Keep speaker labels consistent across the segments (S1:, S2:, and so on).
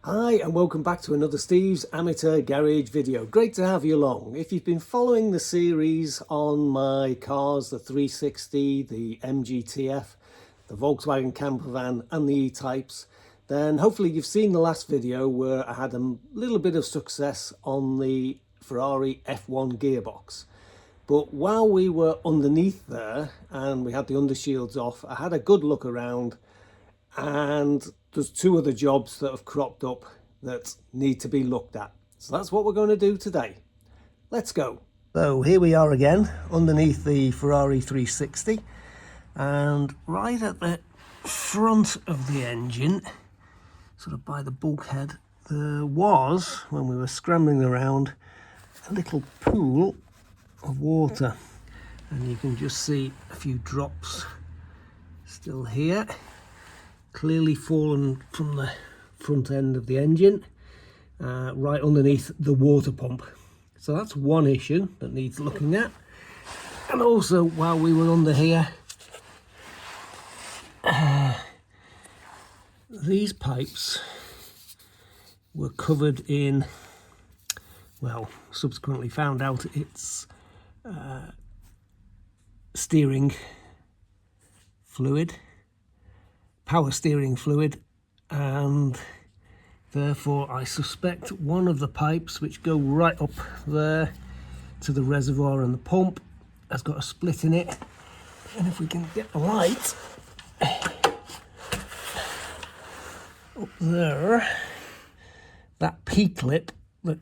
S1: Hi and welcome back to another Steve's Amateur Garage video. Great to have you along. If you've been following the series on my cars, the 360, the MGTF, the Volkswagen camper van and the E-Types, then hopefully you've seen the last video where I had a little bit of success on the Ferrari F1 gearbox. But while we were underneath there and we had the undershields off, I had a good look around, and there's two other jobs that have cropped up that need to be looked at. So that's what we're going to do today. Let's go. So here we are again underneath the Ferrari 360, and right at the front of the engine, sort of by the bulkhead, there was, when we were scrambling around, a little pool of water, and you can just see a few drops still here, clearly fallen from the front end of the engine, right underneath the water pump. So that's one issue that needs looking at. And also, while we were under here, these pipes were covered in, well, subsequently found out it's steering fluid, power steering fluid, and therefore I suspect one of the pipes which go right up there to the reservoir and the pump has got a split in it. And if we can get the light up there, that P-clip that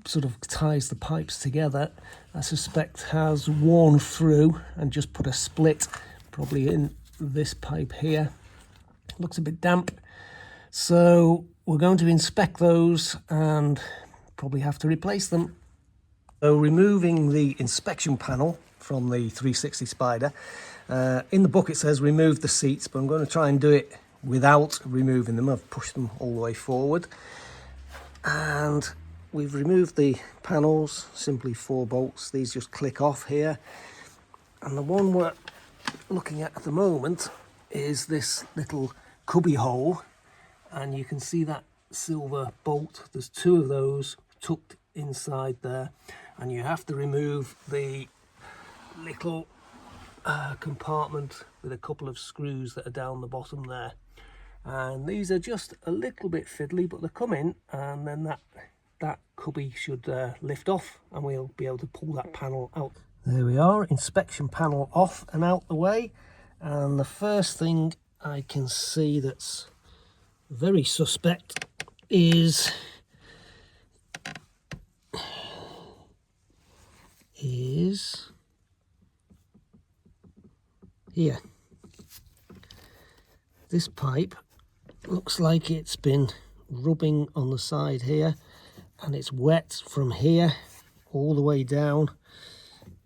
S1: sort of ties the pipes together, I suspect has worn through and just put a split, probably in this pipe here. Looks a bit damp, so we're going to inspect those and probably have to replace them. So removing the inspection panel from the 360 Spider, in the book it says remove the seats, but I'm going to try and do it without removing them. I've pushed them all the way forward, and we've removed the panels, simply 4 bolts. These just click off here, and the one we're looking at the moment is this little cubby hole, and you can see that silver bolt. There's 2 of those tucked inside there, and you have to remove the little compartment with a couple of screws that are down the bottom there. And these are just a little bit fiddly, but they come in, and then that cubby should lift off and we'll be able to pull that panel out. There we are, inspection panel off and out the way. And the first thing I can see that's very suspect is here. This pipe looks like it's been rubbing on the side here, and it's wet from here all the way down.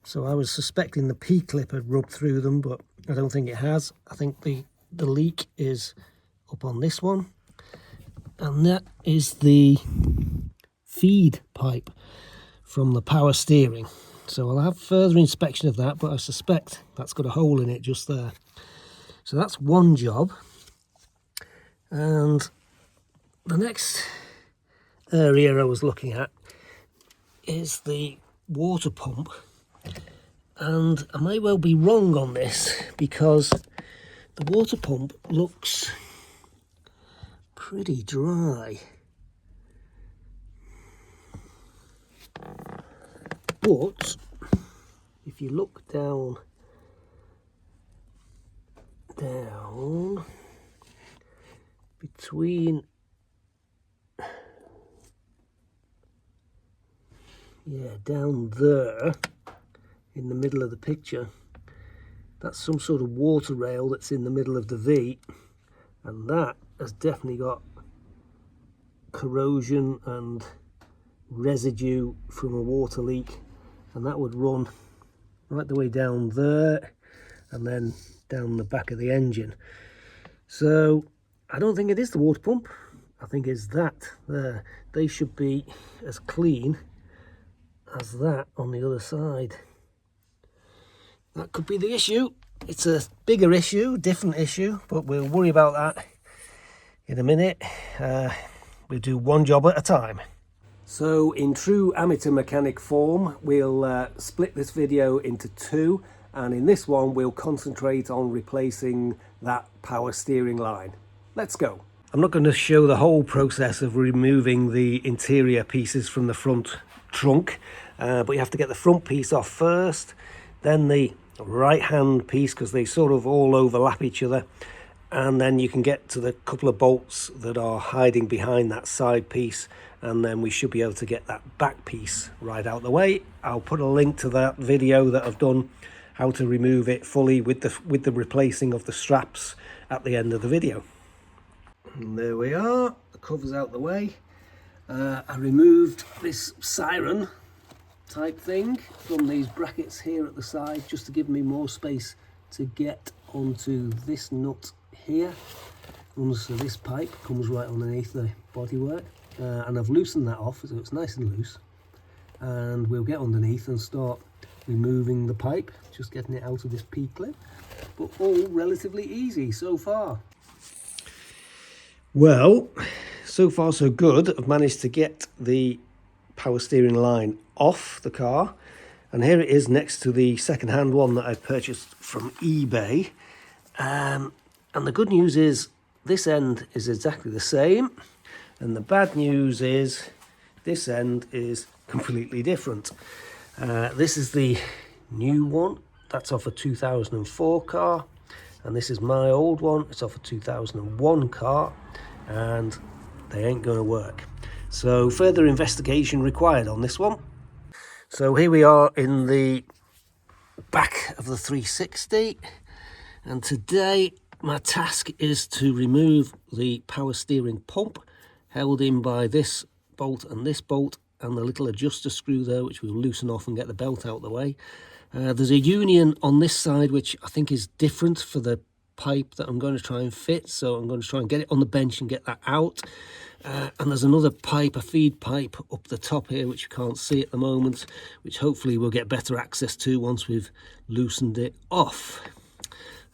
S1: So I was suspecting the P-clip had rubbed through them, but I don't think it has. I think the leak is up on this one, and that is the feed pipe from the power steering. So I'll have further inspection of that, but I suspect that's got a hole in it just there. So that's one job. And the next area I was looking at is the water pump, and I may well be wrong on this because the water pump looks pretty dry. But if you look down between, down there in the middle of the picture, that's some sort of water rail that's in the middle of the V, and that has definitely got corrosion and residue from a water leak, and that would run right the way down there and then down the back of the engine. So I don't think it is the water pump, I think it's that there. They should be as clean as that on the other side. That could be the issue. It's a bigger issue, different issue, but we'll worry about that in a minute. We'll do one job at a time. So in true amateur mechanic form, we'll split this video into two, and in this one we'll concentrate on replacing that power steering line. Let's go. I'm not going to show the whole process of removing the interior pieces from the front trunk, but you have to get the front piece off first, then the right hand piece, because they sort of all overlap each other, and then you can get to the couple of bolts that are hiding behind that side piece, and then we should be able to get that back piece right out the way. I'll put a link to that video that I've done how to remove it fully with the replacing of the straps at the end of the video. And there we are, the cover's out the way. I removed this siren type thing from these brackets here at the side just to give me more space to get onto this nut here. So this pipe comes right underneath the bodywork, and I've loosened that off so it's nice and loose, and we'll get underneath and start removing the pipe, just getting it out of this P-clip, but all relatively easy so far. Well, so far so good. I've managed to get the power steering line off the car, and here it is next to the second-hand one that I purchased from eBay. And the good news is this end is exactly the same, and the bad news is this end is completely different. This is the new one, that's off a 2004 car, and this is my old one, it's off a 2001 car, and they ain't going to work. So further investigation required on this one. So here we are in the back of the 360, and today my task is to remove the power steering pump held in by this bolt and the little adjuster screw there, which we'll loosen off and get the belt out of the way. There's a union on this side which I think is different for the pipe that I'm going to try and fit, so I'm going to try and get it on the bench and get that out. And there's another pipe, a feed pipe up the top here, which you can't see at the moment, which hopefully we'll get better access to once we've loosened it off.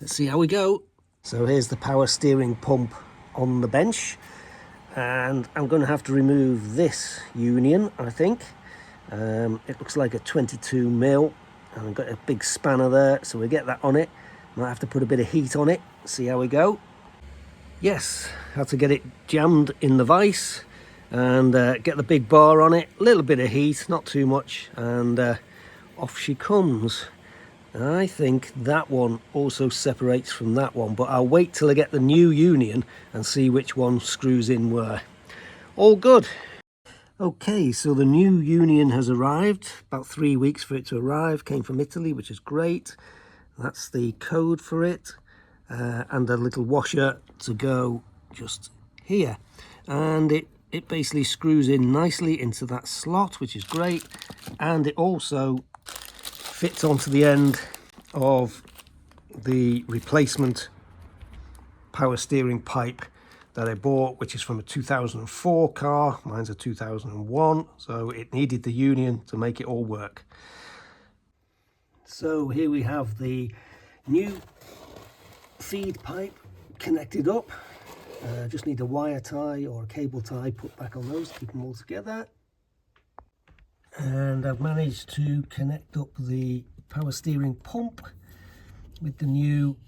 S1: Let's see how we go. So here's the power steering pump on the bench, and I'm going to have to remove this union, I think. It looks like a 22 mil, and I've got a big spanner there, so we'll get that on it. Might have to put a bit of heat on it, see how we go. Yes, had to get it jammed in the vise and get the big bar on it, a little bit of heat, not too much, and off she comes. I think that one also separates from that one, but I'll wait till I get the new union and see which one screws in where. All good. Okay, so the new union has arrived, about 3 weeks for it to arrive, came from Italy, which is great. That's the code for it, and a little washer to go just here. And it basically screws in nicely into that slot, which is great, and it also fits onto the end of the replacement power steering pipe that I bought, which is from a 2004 car. Mine's a 2001, so it needed the union to make it all work. So here we have the new feed pipe connected up. Just need a wire tie or a cable tie put back on those to keep them all together. And I've managed to connect up the power steering pump with the new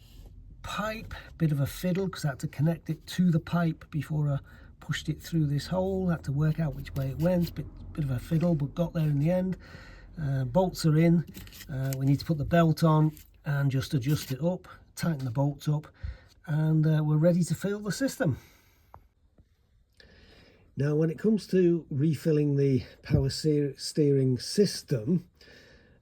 S1: pipe. Bit of a fiddle because I had to connect it to the pipe before I pushed it through this hole. I had to work out which way it went. Bit of a fiddle, but got there in the end. Bolts are in. We need to put the belt on and just adjust it up, tighten the bolts up, and we're ready to fill the system. Now, when it comes to refilling the power steering system,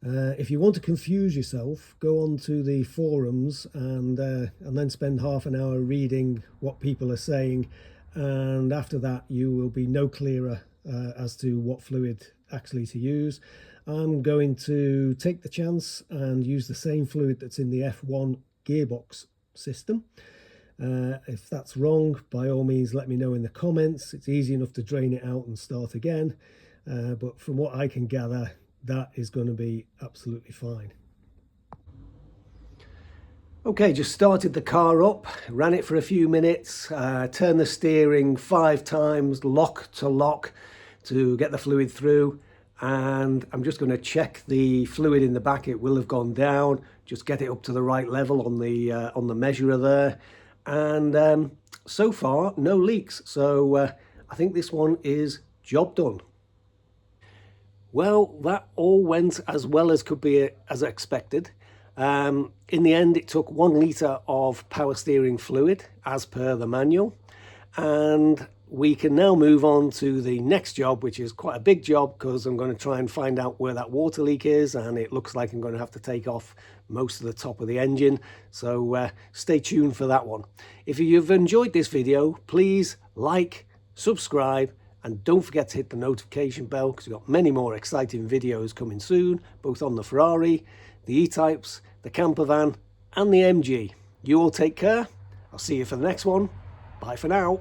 S1: if you want to confuse yourself, go on to the forums and then spend half an hour reading what people are saying, and after that you will be no clearer as to what fluid actually to use. I'm going to take the chance and use the same fluid that's in the F1 gearbox system. If that's wrong, by all means let me know in the comments. It's easy enough to drain it out and start again, but from what I can gather, that is going to be absolutely fine. Okay, just started the car up, ran it for a few minutes, turned the steering 5 times, lock to get the fluid through, and I'm just going to check the fluid in the back. It will have gone down, just get it up to the right level on the measurer there, and so far no leaks, so I think this one is job done. Well, that all went as well as could be as expected. In the end, it took 1 litre of power steering fluid as per the manual, and we can now move on to the next job, which is quite a big job because I'm going to try and find out where that water leak is, and it looks like I'm going to have to take off most of the top of the engine, so stay tuned for that one. If you've enjoyed this video, please like, subscribe, and don't forget to hit the notification bell because we've got many more exciting videos coming soon, both on the Ferrari, the E-Types, the camper van, and the MG. You all take care. I'll see you for the next one. Bye for now.